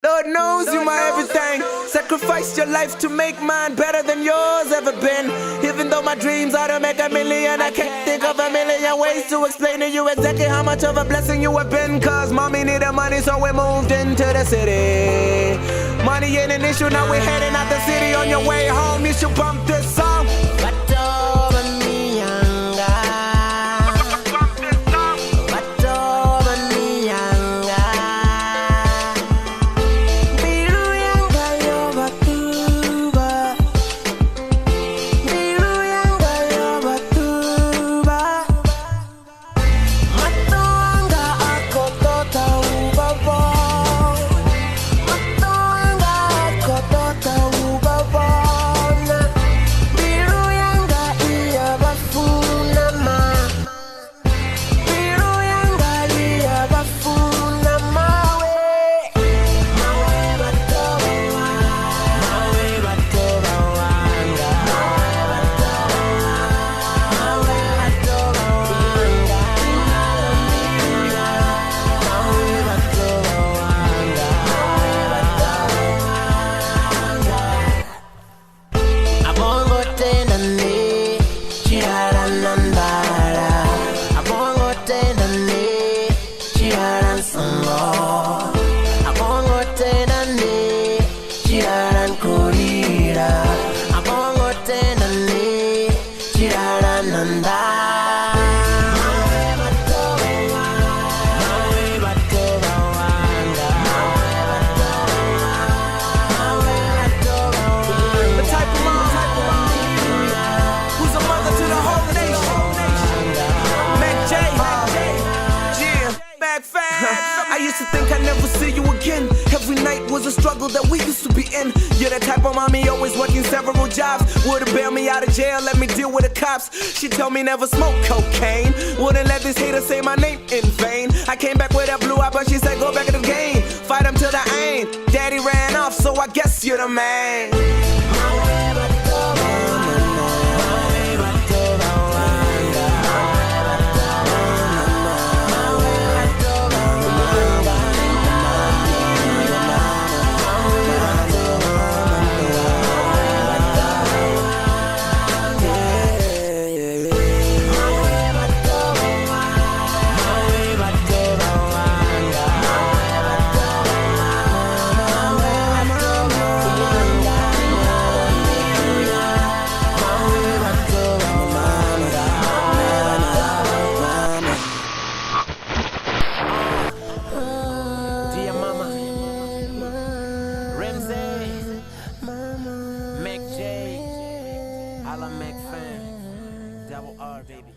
Lord knows you my everything. Sacrificed your life to make mine better than yours ever been. Even though my dreams are to make a million, I can't think of a million ways to explain to you exactly how much of a blessing you have been. Cause mommy needed money, so we moved into the city. Money ain't an issue, now we're heading out the city. On your way home, you should bump this song. I used to think I'd never see you again. Every night was a struggle that we used to be in. You're the type of mommy always working several jobs. Would've bailed me out of jail, let me deal with the cops. She told me never smoke cocaine. Wouldn't let this hater say my name in vain. I came back with a blue eye, but she said go back in the game. Fight them till the end. Daddy ran off, so I guess you're the man. Ramzeey, Mac J, Mac fan, double R baby.